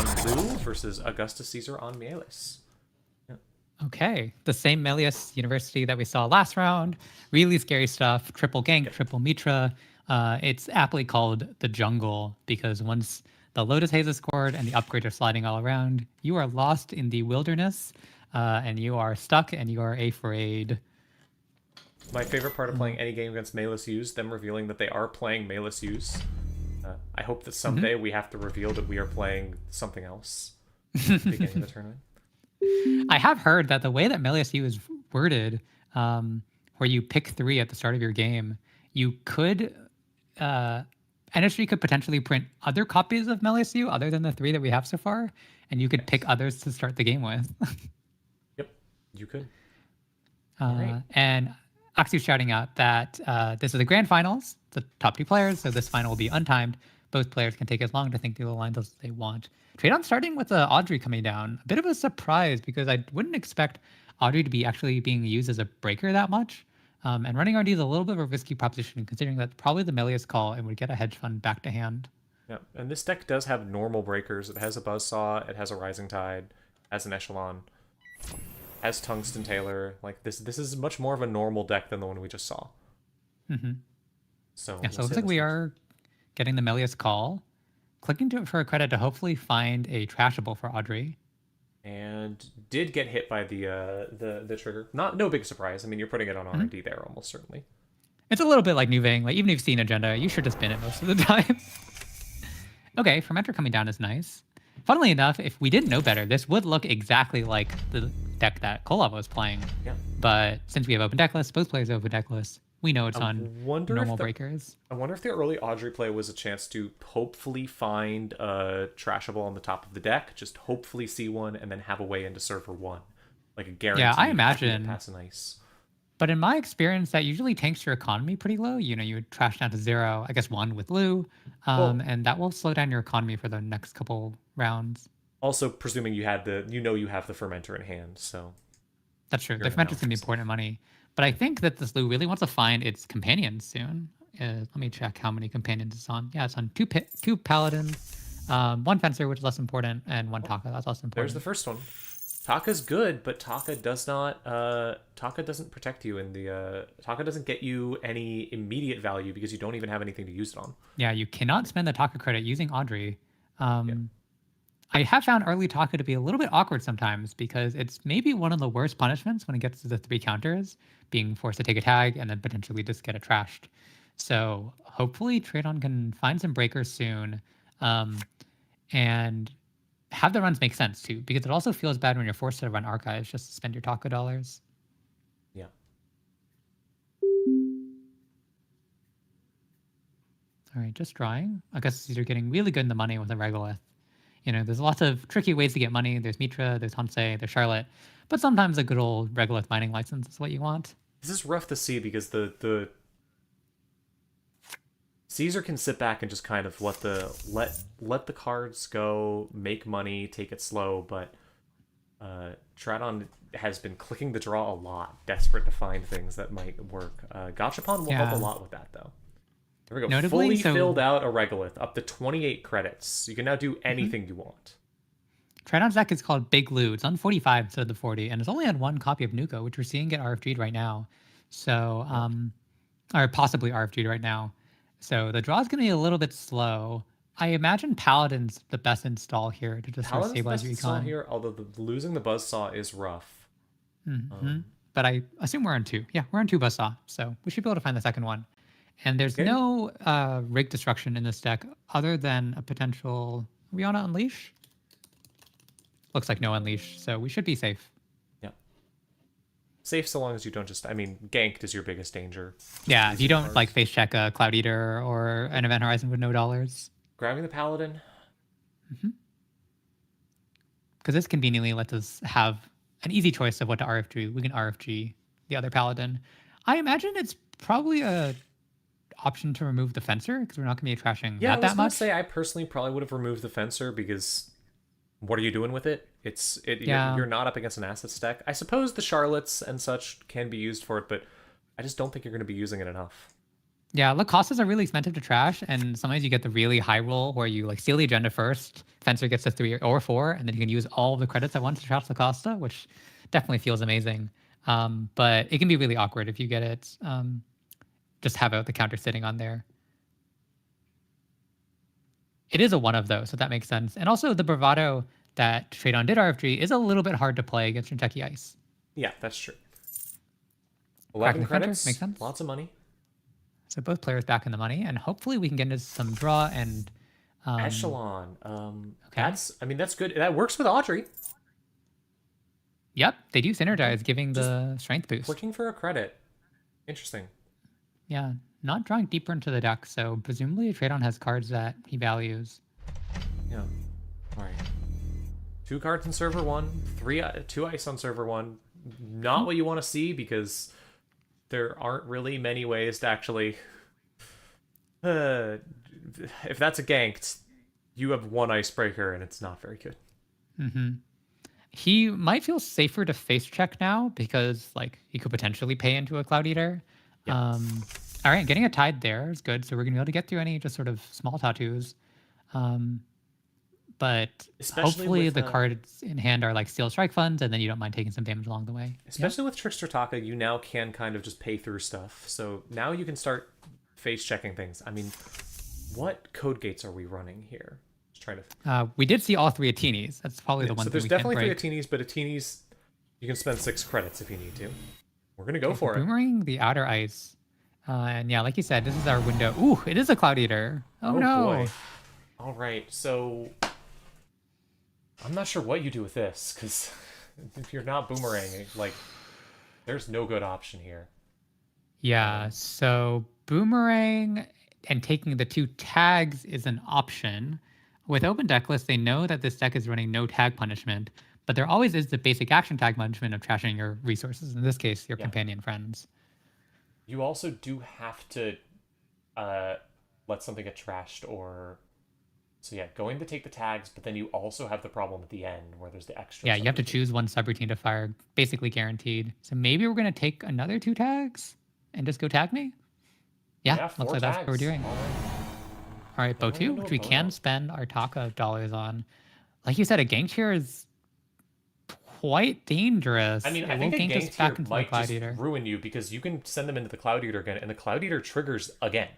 on Lou versus Augustus Caesar on Mealis. Yeah. Okay, the same Melius University that we saw last round. Really scary stuff. Triple gank, triple Mitra. It's aptly called the jungle because once the Lotus Haze is scored and the upgrades are sliding all around, you are lost in the wilderness, and you are stuck and you are afraid. My favorite part of playing any game against Mealis Use, them revealing that they are playing Mealis Use. I hope that someday we have to reveal that we are playing something else at the beginning of the tournament. I have heard that the way that Melius U is worded, where you pick 3 at the start of your game, you could, NSG could potentially print other copies of Melius U other than the 3 that we have so far, and you could pick others to start the game with. Yep, you could. And Oxy's shouting out that this is the grand finals, the top 2 players, so this final will be untimed. Both players can take as long to think through the lines as they want. Trade on starting with Audrey coming down. A bit of a surprise because I wouldn't expect Audrey to be actually being used as a breaker that much. And running RD is a little bit of a risky proposition considering that's probably the Melius call and would get a hedge fund back to hand. Yeah, and this deck does have normal breakers. It has a Buzzsaw, it has a Rising Tide, has an Echelon, has Tungsten Tailor. Like this is much more of a normal deck than the one we just saw. So yeah, so it looks like we are getting the Melius call. Clicking to it for a credit to hopefully find a trashable for Audrey. And did get hit by the trigger. No big surprise. I mean, you're putting it on R&D there almost certainly. It's a little bit like Nuvang. Like even if you've seen Agenda, you should just spin it most of the time. Okay, Fermenter coming down is nice. Funnily enough, if we didn't know better, this would look exactly like the deck that Kolov was playing. Yeah. But since we have open deck lists, both players have open deck lists. We know it's on normal breakers. I wonder if the early Audrey play was a chance to hopefully find a trashable on the top of the deck, just hopefully see one, and then have a way into server 1. Like a guarantee. Yeah, I imagine. Pass an ice. But in my experience, that usually tanks your economy pretty low. You know, you would trash down to 0, I guess 1 with Lou, and that will slow down your economy for the next couple rounds. Also, presuming you have the fermenter in hand, so. That's true. The fermenter's going to be important money. But I think that this Lou really wants to find its companions soon. Let me check how many companions it's on. Yeah, it's on two paladins, 1 fencer, which is less important, and 1 Taka. That's less important. There's the first one. Taka's good, but Taka does not. Taka doesn't protect you, and Taka doesn't get you any immediate value because you don't even have anything to use it on. Yeah, you cannot spend the Taka credit using Audrey. I have found early Taka to be a little bit awkward sometimes because it's maybe one of the worst punishments when it gets to the 3 counters, being forced to take a tag and then potentially just get it trashed. So hopefully Tradon can find some breakers soon, and have the runs make sense too, because it also feels bad when you're forced to run archives just to spend your Taka dollars. Yeah. All right, just drawing. I guess these are getting really good in the money with a Regolith. You know, there's lots of tricky ways to get money. There's Mitra, there's Hansei, there's Charlotte, but sometimes a good old Regolith mining license is what you want. This is rough to see because the Caesar can sit back and just kind of let the cards go, make money, take it slow, but Tradon has been clicking the draw a lot, desperate to find things that might work. Gachapon will help a lot with that though. There we go. Notably, fully filled out a Regolith, up to 28 credits. You can now do anything you want. Tradon's deck is called Big Lou. It's on 45 instead of the 40, and it's only on 1 copy of Nuka, which we're seeing get RFG'd right now. So, or possibly RFG'd right now. So the draw is going to be a little bit slow. I imagine Paladin's the best install here to just sort of stabilize your econ. Here, although losing the Buzzsaw is rough. But I assume we're on 2. Yeah, we're on 2 Buzzsaw, so we should be able to find the second one. And there's no rig destruction in this deck other than a potential Rihanna Unleash. Looks like no Unleash, so we should be safe. Yeah. Safe so long as you don't just, I mean, ganked is your biggest danger. Yeah, if you don't like face check a Cloud Eater or an Event Horizon with no dollars. Grabbing the Paladin. Because this conveniently lets us have an easy choice of what to RFG. We can RFG the other Paladin. I imagine it's probably a option to remove the Fencer because we're not going to be trashing that much. Yeah, I was going to say I personally probably would have removed the Fencer because what are you doing with it? You're not up against an asset stack. I suppose the Charlottes and such can be used for it, but I just don't think you're going to be using it enough. Yeah, Lacostas are really expensive to trash, and sometimes you get the really high roll where you like steal the agenda first, Fencer gets to 3 or 4, and then you can use all of the credits at once to trash Lacosta, which definitely feels amazing. But it can be really awkward if you get it. Just have the counter sitting on there. It is a one of those, so that makes sense. And also the bravado that Trade On did RFG is a little bit hard to play against Kentucky Ice. Yeah, that's true. Cracking 11 the center, credits, makes sense. lots of money. So both players back in the money, and hopefully we can get into some draw and Echelon. okay. That's good. That works with Audrey. Yep, they do synergize, giving Just the strength boost. Clicking for a credit. Interesting. Yeah, not drawing deeper into the deck, so presumably Trade-On has cards that he values. Yeah. All right. 2 cards in server 1, 2 ice on server 1. Not what you want to see because there aren't really many ways to actually. If that's a ganked, you have 1 icebreaker and it's not very good. He might feel safer to face check now because like he could potentially pay into a Cloud Eater. Yes. All right, getting a Tide there is good, so we're gonna be able to get through any just sort of small tattoos. But Especially hopefully with, the cards in hand are like Steel Strike Funds, and then you don't mind taking some damage along the way. Especially with Trickster Taka, you now can kind of just pay through stuff. So now you can start face checking things. I mean, what code gates are we running here? Just trying to. We did see all 3 Atinis. That's probably the one So thing there's we definitely can't 3 break. Atinis, but Atinis, you can spend 6 credits if you need to. We're gonna go for it. Boomerang the outer ice. And yeah, like you said, this is our window. Ooh, it is a Cloud Eater. Oh, no. Boy. All right, so I'm not sure what you do with this because if you're not boomeranging, like, there's no good option here. Yeah, so Boomerang and taking the 2 tags is an option. With Open Decklist, they know that this deck is running no tag punishment, but there always is the basic action tag punishment of trashing your resources. In this case, your companion friends. You also do have to let something get trashed or. So yeah, going to take the tags, but then you also have the problem at the end where there's the extra. Yeah, you have to choose one subroutine to fire, basically guaranteed. So maybe we're going to take another 2 tags and just go tag me? Yeah, 4 looks like that's what we're tags. doing. All right, Bow 2, which we can spend our Taka dollars on. Like you said, a gank here is quite dangerous. I mean, I It think will a gank us gank back here into the might Cloud just Eater. ruin you because you can send them into the Cloud Eater again, and the Cloud Eater triggers again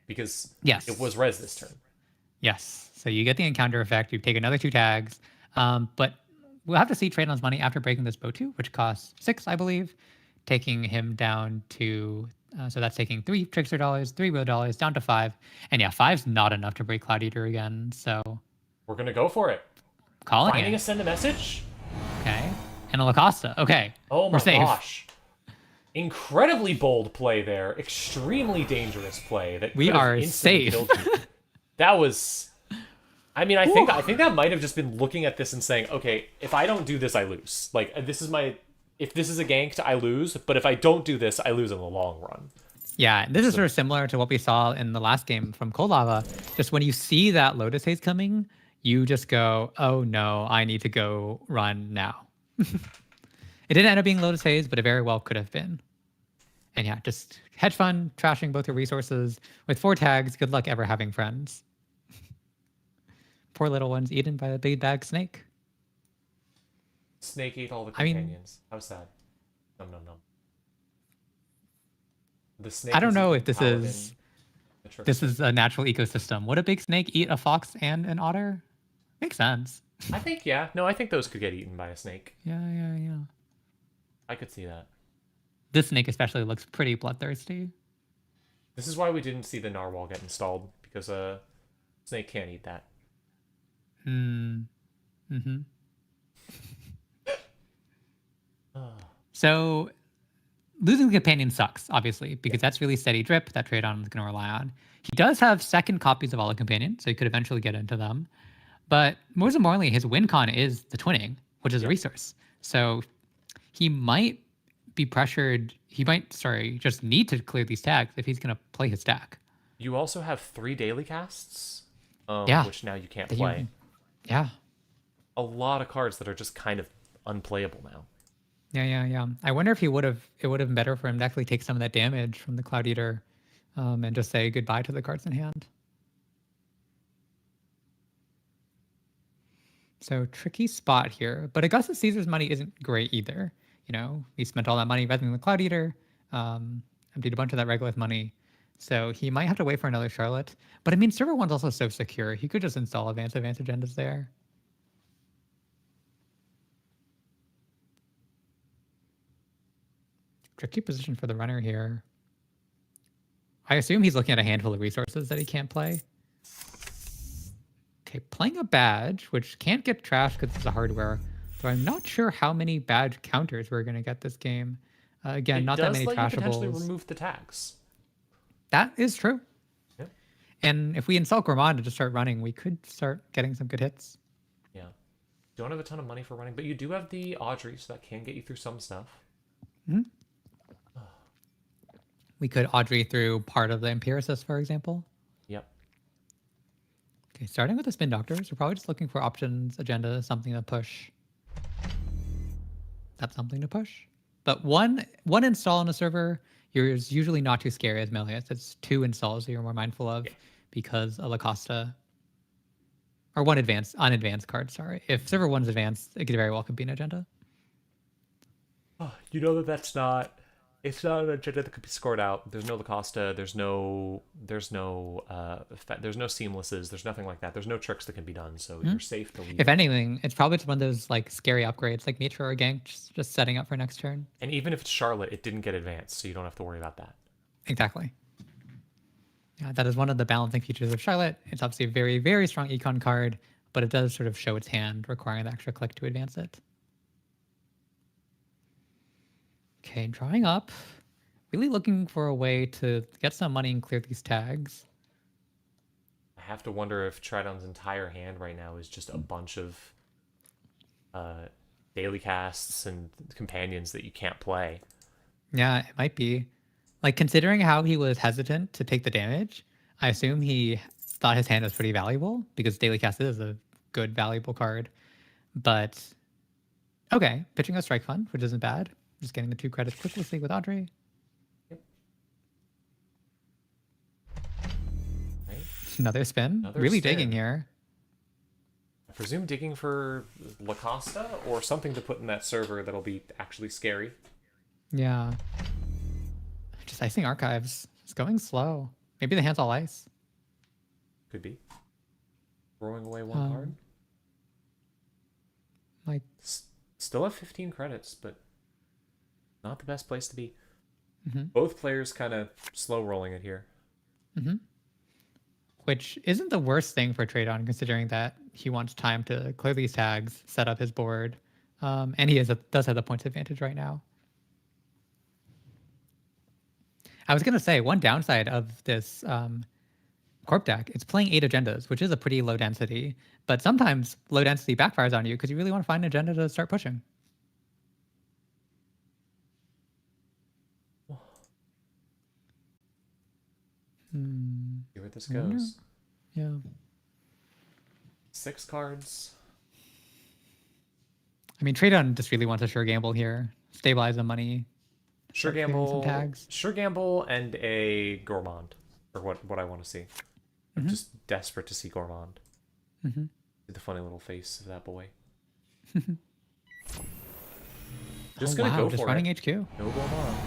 because Yes. it was res this turn. Yes. So you get the encounter effect. You take another 2 tags. But we'll have to see Trade-On's money after breaking this Bow 2, which costs 6, I believe, taking him down to. So that's taking 3 Trickster dollars, 3 real dollars, down to 5. And yeah, 5's not enough to break Cloud Eater again. So We're gonna go for it. calling Finding it. a send a message. Okay. And a Lacosta. Okay. Oh my We're safe. gosh. Incredibly bold play there. Extremely dangerous play that We could have are instantly safe. killed you. That was. I mean, I think that might have just been looking at this and saying, okay, if I don't do this, I lose. Like this is my. If this is a ganked, I lose. But if I don't do this, I lose in the long run. Yeah, this is sort of similar to what we saw in the last game from Cold Lava. Just when you see that Lotus Haze coming, you just go, oh no, I need to go run now. It didn't end up being Lotus Haze, but it very well could have been. And yeah, just hedge fund, trashing both your resources. With 4 tags, good luck ever having friends. Poor little ones eaten by the big bag snake. Snake ate all the I mean- companions. How sad. No. The snake. I don't is know the if this paladin, is the trickster. this is a natural ecosystem. Would a big snake eat a fox and an otter? Makes sense. I think yeah. No, I think those could get eaten by a snake. Yeah. I could see that. This snake especially looks pretty bloodthirsty. This is why we didn't see the narwhal get installed because snake can't eat that. So losing the companion sucks, obviously, because that's really steady drip that Trade-On is going to rely on. He does have second copies of all the companions, so he could eventually get into them. But most importantly, his win con is the twinning, which is a resource. So he might be pressured. He might, just need to clear these tags if he's going to play his stack. You also have 3 daily casts, Yeah. which now you can't That play. Yeah. A lot of cards that are just kind of unplayable now. Yeah. I wonder if it would have been better for him to actually take some of that damage from the Cloud Eater and just say goodbye to the cards in hand. So tricky spot here, but Augustus Caesar's money isn't great either. You know, he spent all that money vesting the Cloud Eater, emptied a bunch of that Regolith money. So he might have to wait for another Charlotte. But I mean, server one's also so secure. He could just install advanced agendas there. Tricky position for the runner here. I assume he's looking at a handful of resources that he can't play. Okay, playing a badge, which can't get trashed because it's a hardware. Though I'm not sure how many badge counters we're going to get this game. Again, not that many trashables. It does let you potentially trashables. remove the tags. That is true. Yeah. And if we install Gourmand to just start running, we could start getting some good hits. Yeah. Don't have a ton of money for running, but you do have the Audrey, so that can get you through some stuff. Mm-hmm. We could Audrey through part of the Empiricist, for example. Yep. Okay, starting with the Spin Doctors, we're probably just looking for options, agenda, something to push. That's something to push. But one install on a server, you're usually not too scary as Melius. It's 2 installs that you're more mindful of because a Lacosta, or one unadvanced card, sorry. If server 1's advanced, it could very well could be an agenda. Oh, you know that's not. It's not an agenda that could be scored out. There's no Lacosta. There's no seamlesses. There's nothing like that. There's no tricks that can be done. So you're safe to leave. If anything, it's probably just one of those like scary upgrades, like Mitra or Gank, just setting up for next turn. And even if it's Charlotte, it didn't get advanced, so you don't have to worry about that. Exactly. Yeah, that is one of the balancing features of Charlotte. It's obviously a very, very strong econ card, but it does sort of show its hand, requiring the extra click to advance it. Okay, drawing up. Really looking for a way to get some money and clear these tags. I have to wonder if Tridon's entire hand right now is just a bunch of daily casts and companions that you can't play. Yeah, it might be. Like, considering how he was hesitant to take the damage, I assume he thought his hand was pretty valuable because Daily Cast is a good, valuable card. But, okay, pitching a Strike Fund, which isn't bad. Just getting the 2 credits quickly with Audrey. Yep. Right. Another spin. Really digging here. I presume digging for Lacosta or something to put in that server that'll be actually scary. Yeah. Just icing archives. It's going slow. Maybe the hand's all ice. Could be. Throwing away one card. Like, still have 15 credits, but not the best place to be. Mm-hmm. Both players kind of slow rolling it here. Mm-hmm. Which isn't the worst thing for Tradon, considering that he wants time to clear these tags, set up his board, and he does have the points advantage right now. I was going to say, one downside of this Corp deck, it's playing 8 agendas, which is a pretty low density, but sometimes low density backfires on you because you really want to find an agenda to start pushing. See where this goes. Yeah. 6 cards. I mean, Tradon just really wants a sure gamble here. Stabilize the money. Sure clearing some gamble. tags. Sure gamble and a Gourmand. Or what I want to see. I'm just desperate to see Gourmand. Mm-hmm. The funny little face of that boy. Just gonna go just for running it. HQ. No Gourmand.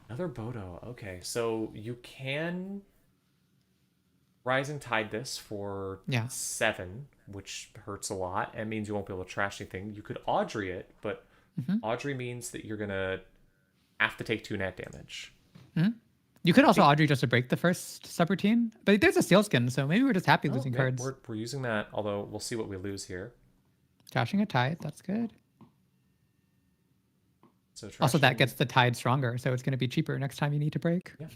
Another Bodo. Okay, so you can Rising Tide this for 7, which hurts a lot. It means you won't be able to trash anything. You could Audrey it, but Audrey means that you're going to have to take 2 net damage. Mm-hmm. You could also Audrey just to break the first subroutine, but there's a Sealskin, so maybe we're just happy losing cards. We're using that, although we'll see what we lose here. Trashing a Tide, that's good. So also, that gets the Tide stronger, so it's going to be cheaper next time you need to break. Yeah.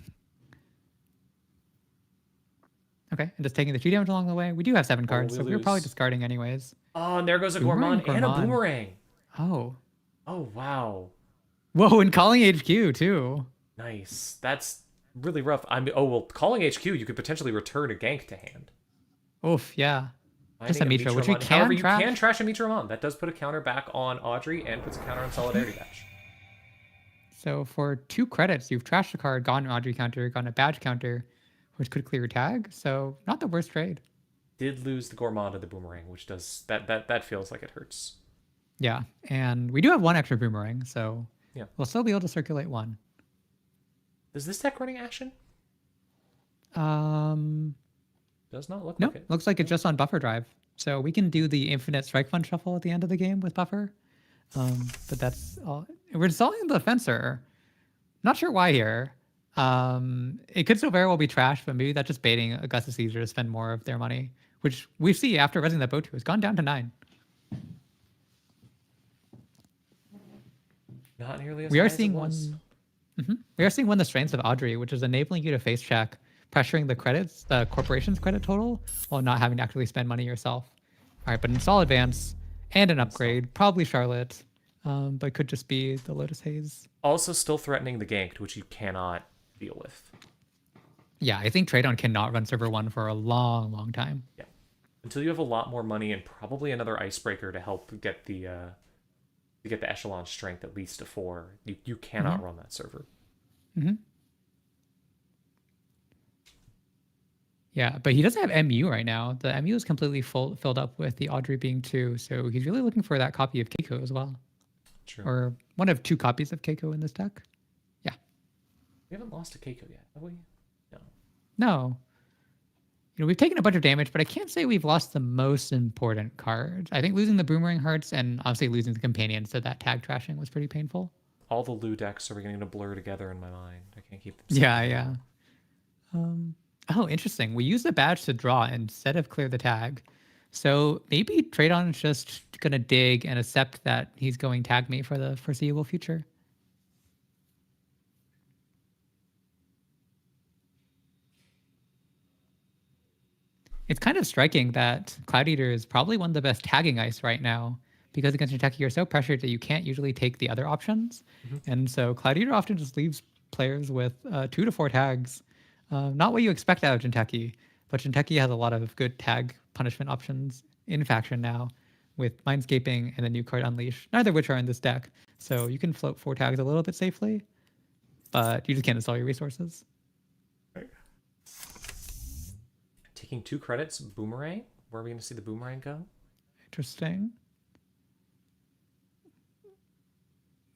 Okay, and just taking the 2 damage along the way. We do have 7 cards, so we're probably discarding anyways. Oh, and there goes a Gourmand and a Boomerang. Oh. Oh, wow. Whoa, and calling HQ, too. Nice. That's really rough. Well, calling HQ, you could potentially return a Gank to hand. Oof, yeah. Just a Mitra, which we can However, trash. You can trash a Mitra on. That does put a counter back on Audrey and puts a counter on Solidarity Dash. So for 2 credits, you've trashed a card, gotten an Audrey counter, gotten a badge counter, which could clear your tag. So not the worst trade. Did lose the Gourmand of the Boomerang, which does that feels like it hurts. Yeah, and we do have 1 extra boomerang, so Yeah. we'll still be able to circulate 1. Is this deck running Ashen? Um, Does not look no, like it. looks like it's just on buffer drive. So we can do the infinite strike fund shuffle at the end of the game with buffer. But that's all. We're installing the fencer. Not sure why here. It could still very well be trash, but maybe that's just baiting Augustus Caesar to spend more of their money, which we see after resing that boat 2 has gone down to 9. Not nearly as We high are as it seeing was. one. We are seeing one of the strengths of Audrey, which is enabling you to face check, pressuring the corporation's credit total, while not having to actually spend money yourself. All right, but install advance and an upgrade, probably Charlotte, but could just be the Lotus Haze. Also, still threatening the ganked, which you cannot deal with. Yeah, I think Trade-On cannot run server 1 for a long, long time. Yeah, until you have a lot more money and probably another icebreaker to help get the echelon strength at least to 4. You cannot run that server. Yeah, but he doesn't have MU right now. The MU is completely filled up with the Audrey being 2, so he's really looking for that copy of Keiko as well. True. Or one of 2 copies of Keiko in this deck. Yeah. We haven't lost to Keiko yet, have we? No. No. We've taken a bunch of damage, but I can't say we've lost the most important cards. I think losing the Boomerang hurts, and obviously losing the companion, so that tag trashing was pretty painful. All the Lu decks are beginning to blur together in my mind. I can't keep them Yeah, separate. yeah. Oh, interesting. We use the badge to draw instead of clear the tag. So maybe Trade-On is just going to dig and accept that he's going tag me for the foreseeable future. It's kind of striking that Cloud Eater is probably one of the best tagging ice right now, because against Kentucky you're so pressured that you can't usually take the other options. And so Cloud Eater often just leaves players with 2 to 4 tags. Not what you expect out of Kentucky, but Kentucky has a lot of good tag punishment options in faction now, with Mindscaping and the new card Unleash, neither of which are in this deck. So you can float 4 tags a little bit safely, but you just can't install your resources. Taking 2 credits, Boomerang? Where are we going to see the Boomerang go? Interesting.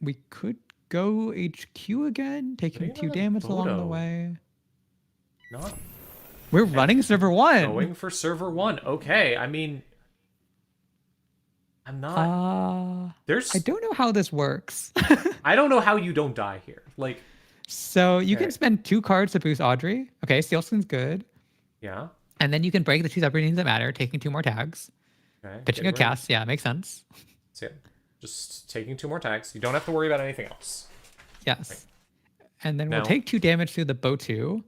We could go HQ again, taking What do 2 you know damage along the Bodo? way. Not We're running server 1. going for server 1. Okay, I mean, I'm not. There's. I don't know how this works. I don't know how you don't die here. Like, So you Okay. can spend 2 cards to boost Audrey. Okay, Steelskin's good. yeah. And then you can break the 2 subroutines that matter, taking 2 more tags. Okay. Pitching get a rid- cast, yeah, makes sense. So yeah, just taking 2 more tags. You don't have to worry about anything else. Yes. And then Now- we'll take 2 damage through the Botu,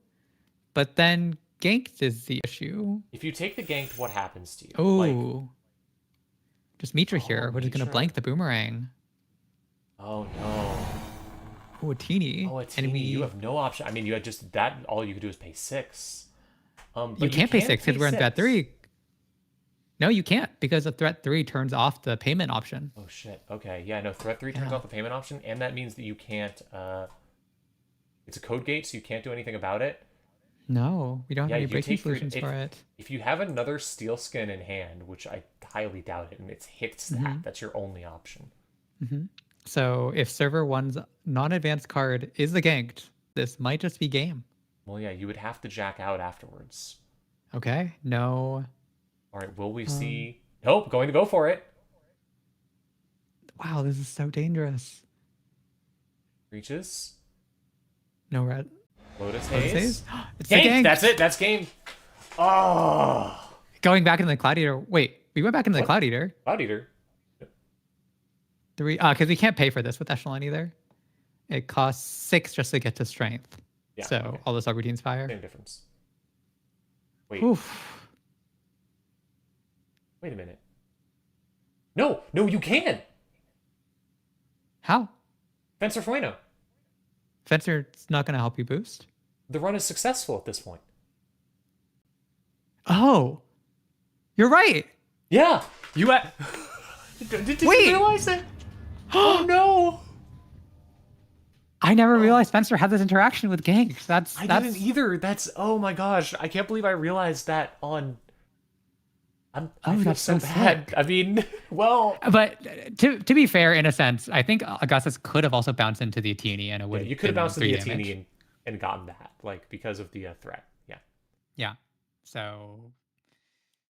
but then ganked is the issue. If you take the ganked, what happens to you? Oh. Like, Just Mitra here, which is going to Mitra. blank the Boomerang. oh no. Oh, a teeny. Oh, it's And you have no option. I mean, you had just that. All you could do is pay 6. But you can't pay 6 because we're in threat 6. 3. No, you can't, because the threat 3 turns off the payment option. Oh shit. Okay. Yeah. No. Threat 3 turns Yeah. off the payment option, and that means that you can't. It's a code gate, so you can't do anything about it. No, we don't have Yeah, any you breaking take your- solutions for it. If you have another steel skin in hand, which I highly doubt it, and it hits that, that's your only option. So if server 1's non-advanced card is the ganked, this might just be game. Well, yeah, you would have to jack out afterwards. Okay, no. All right. Will we see? Nope. Going to go for it. Wow, this is so dangerous. Reaches. No red. Lotus Lotus Haze. Haze? It's the Gank. gank. That's it. That's game. Oh. Going back into the Cloud Eater. Wait, we went back into the What? Cloud Eater. Cloud Eater. 3, because we can't pay for this with Echelon either. It costs 6 just to get to strength. Yeah, So okay. all the subroutines fire. Same difference. Wait. Oof. Wait a minute. No. No, you can. How? Fencer Fueno. Fencer's not going to help you boost? The run is successful at this point. Oh, you're right. Yeah. You did Wait. you realize that? Oh no. I I never realized Spencer had this interaction with ganks. I didn't either. That's, oh my gosh. I can't believe I realized that on... I feel that's so so bad. sick. I mean, well... But to be fair, in a sense, I think Augustus could have also bounced into the Atini and it would you could have bounced in the Atini damage. and gotten that, like, because of the threat. Yeah. Yeah. So